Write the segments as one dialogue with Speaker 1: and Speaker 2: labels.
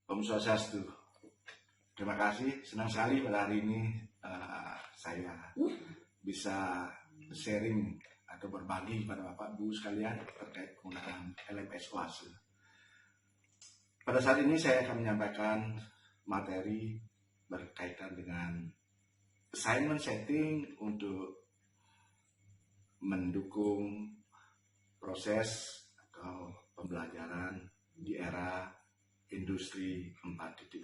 Speaker 1: Om Swastiastu. Terima kasih, senang sekali pada hari ini saya bisa sharing atau berbagi pada Bapak Ibu sekalian terkait penggunaan LMS Oase. Pada saat ini saya akan menyampaikan materi berkaitan dengan assignment setting untuk mendukung proses atau pembelajaran di era industri 4.0.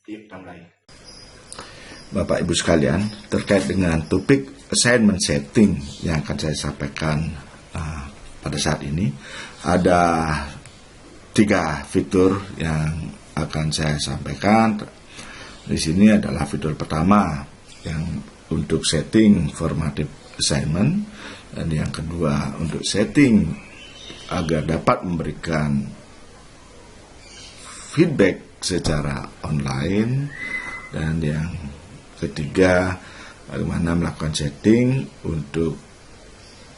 Speaker 1: Kita mulai. Bapak Ibu sekalian, terkait dengan topik assignment setting yang akan saya sampaikan pada saat ini, ada 3 fitur yang akan saya sampaikan. Di sini adalah fitur pertama yang untuk setting formative assignment, dan yang kedua untuk setting agar dapat memberikan feedback secara online, dan yang ketiga bagaimana melakukan setting untuk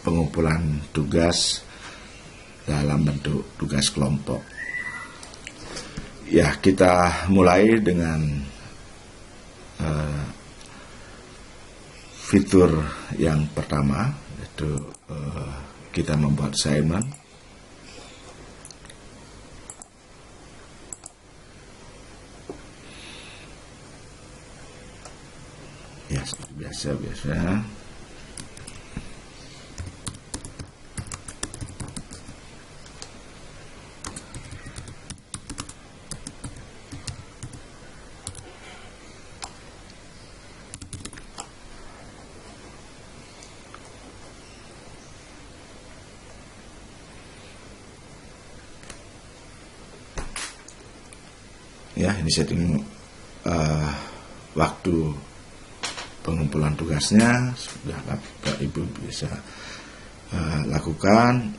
Speaker 1: pengumpulan tugas dalam bentuk tugas kelompok. Ya, kita mulai dengan fitur yang pertama, yaitu kita membuat assignment. Ya, seperti biasa. Ya, ini setting waktu pengumpulan tugasnya sudah Bapak Ibu bisa lakukan.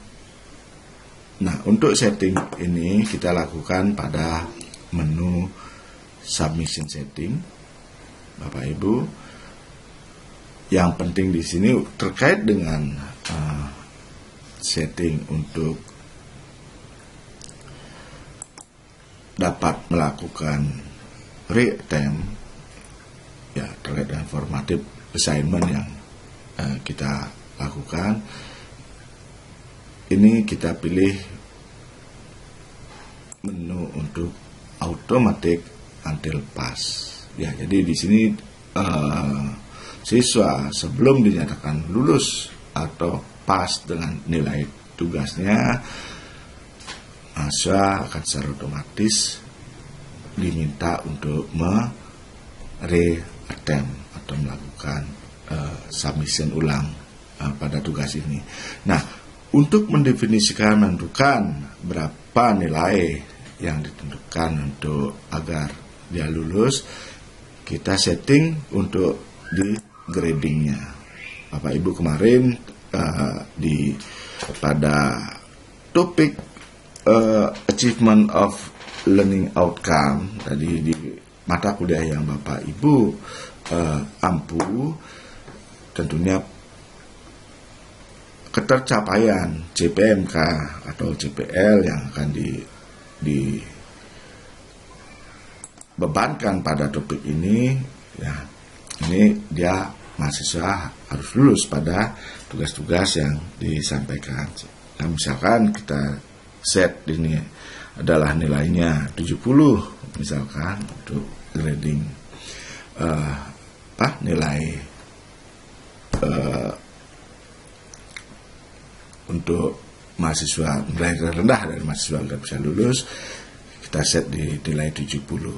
Speaker 1: Nah, untuk setting ini kita lakukan pada menu submission setting, Bapak Ibu. Yang penting di sini terkait dengan setting untuk dapat melakukan re-attempt, ya, terkait dengan formative assignment yang kita lakukan. Ini kita pilih menu untuk automatic until pass. Ya, jadi di sini siswa sebelum dinyatakan lulus atau pass dengan nilai tugasnya, mahasiswa akan secara otomatis diminta untuk re-attempt atau melakukan submission ulang pada tugas ini. Nah, untuk mendefinisikan, menentukan berapa nilai yang ditentukan untuk agar dia lulus, kita setting untuk di gradingnya. Bapak Ibu kemarin pada topik achievement of learning outcome tadi, di mata kuliah yang Bapak Ibu ampu, tentunya ketercapaian CPMK atau CPL yang akan dibebankan pada topik ini, ya, ini dia mahasiswa harus lulus pada tugas-tugas yang disampaikan. Nah, misalkan kita set ini adalah nilainya 70, misalkan untuk grading nilai untuk mahasiswa nilai rendah dari mahasiswa tidak bisa lulus, kita set di nilai 70.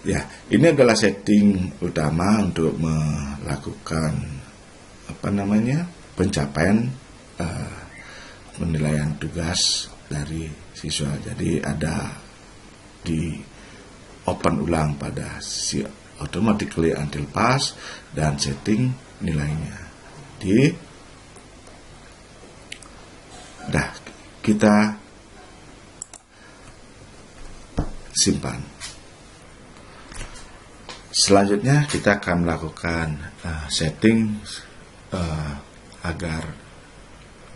Speaker 1: Ya, ini adalah setting utama untuk melakukan pencapaian penilaian tugas dari siswa. Jadi ada di open ulang pada si automatically until pass dan setting nilainya. Kita simpan. Selanjutnya kita akan melakukan setting agar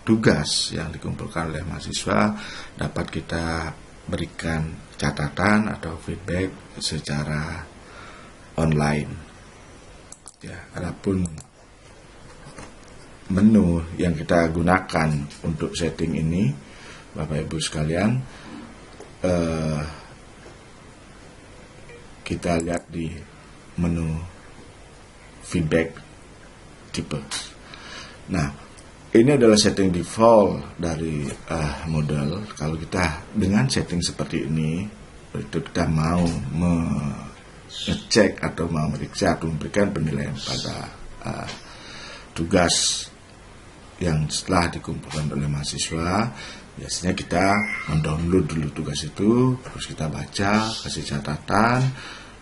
Speaker 1: tugas yang dikumpulkan oleh mahasiswa dapat kita berikan catatan atau feedback secara online. Ya, adapun menu yang kita gunakan untuk setting ini, Bapak Ibu sekalian, kita lihat di menu feedback tipe. Nah, ini adalah setting default dari model. Kalau kita dengan setting seperti ini, itu kita mau ngecek atau mau meriksa atau memberikan penilaian pada tugas yang setelah dikumpulkan oleh mahasiswa, biasanya kita mendownload dulu tugas itu, terus kita baca, kasih catatan,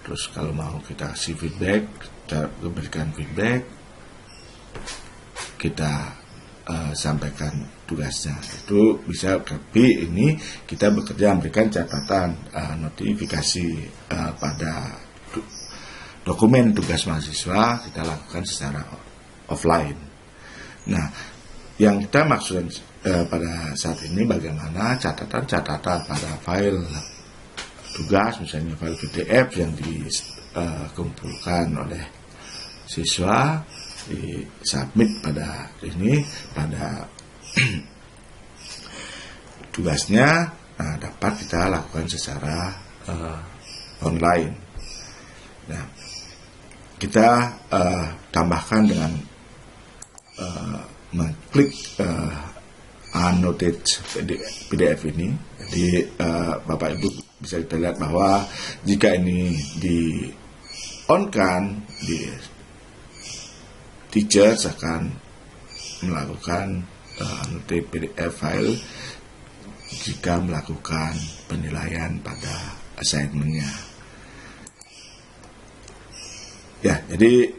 Speaker 1: terus kalau mau kita kasih feedback, kita berikan feedback, kita sampaikan tugasnya. Itu bisa, tapi ini kita bekerja memberikan catatan, notifikasi pada dokumen tugas mahasiswa, kita lakukan secara offline. Nah, yang kita maksudkan pada saat ini bagaimana catatan-catatan pada file tugas, misalnya file PDF yang dikumpulkan oleh siswa, disubmit pada tugasnya, dapat kita lakukan secara online. Nah, kita tambahkan dengan mengklik annotate PDF ini. Jadi Bapak Ibu bisa kita lihat bahwa jika ini di on kan, di teachers akan melakukan annotate PDF file jika melakukan penilaian pada assignment-nya. Ya, jadi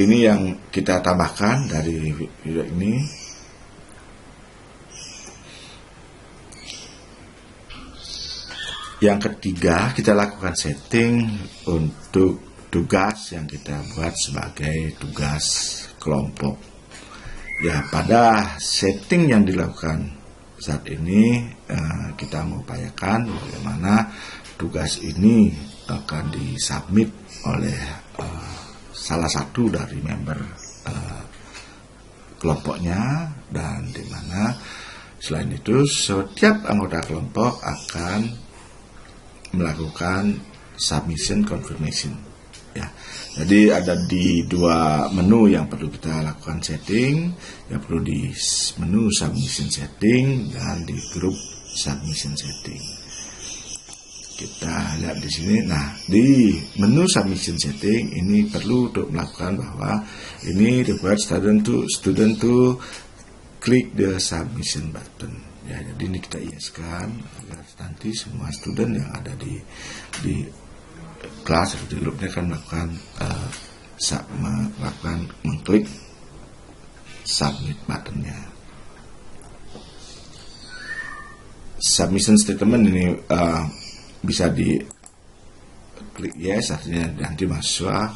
Speaker 1: ini yang kita tambahkan dari video ini. Yang ketiga, kita lakukan setting untuk tugas yang kita buat sebagai tugas kelompok. Ya, pada setting yang dilakukan saat ini, kita mengupayakan bagaimana tugas ini akan disubmit oleh salah satu dari member kelompoknya, dan di mana selain itu setiap anggota kelompok akan melakukan submission confirmation. Ya, jadi ada di dua menu yang perlu kita lakukan setting, yang perlu di menu submission setting dan di grup submission setting. Kita lihat di sini. Nah, di menu submission setting ini perlu untuk melakukan bahwa ini require student to click the submission button. Ya, jadi ini kita yes-kan agar nanti semua student yang ada di kelas atau di grupnya akan melakukan mengklik submit buttonnya. Submission statement ini bisa di klik yes, artinya nanti mahasiswa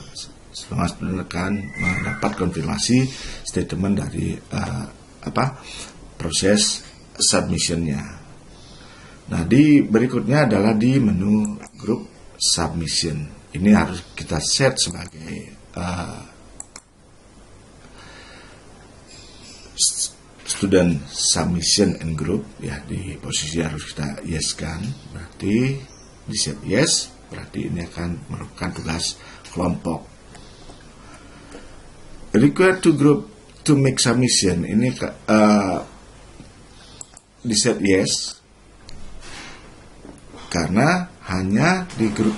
Speaker 1: setelah akan mendapat konfirmasi statement dari proses submissionnya. Nah, di berikutnya adalah di menu group submission. Ini harus kita set sebagai student submission and group. Ya, di posisi harus kita yes kan, berarti di set yes, berarti ini akan melakukan tugas kelompok. Require to group to make submission, ini di set yes karena hanya di grup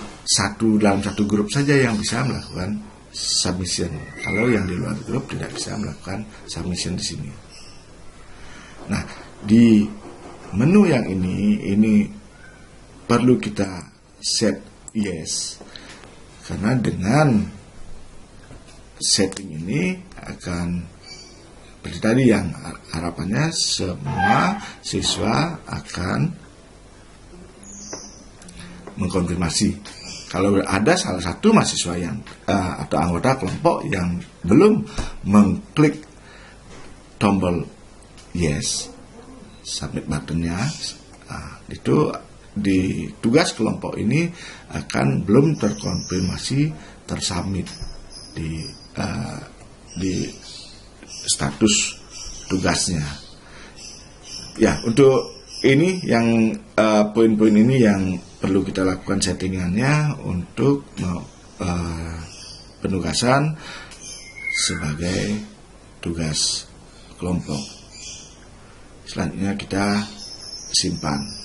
Speaker 1: dalam satu grup saja yang bisa melakukan submission. Kalau yang di luar grup tidak bisa melakukan submission di sini. Nah, di menu yang ini perlu kita set yes, karena dengan setting ini akan seperti tadi yang harapannya semua siswa akan mengkonfirmasi. Kalau ada salah satu mahasiswa yang atau anggota kelompok yang belum mengklik tombol yes, submit buttonnya, itu di tugas kelompok ini akan belum terkonfirmasi tersubmit di status tugasnya. Ya, untuk ini yang poin-poin ini yang perlu kita lakukan settingannya untuk penugasan sebagai tugas kelompok. Selanjutnya kita simpan.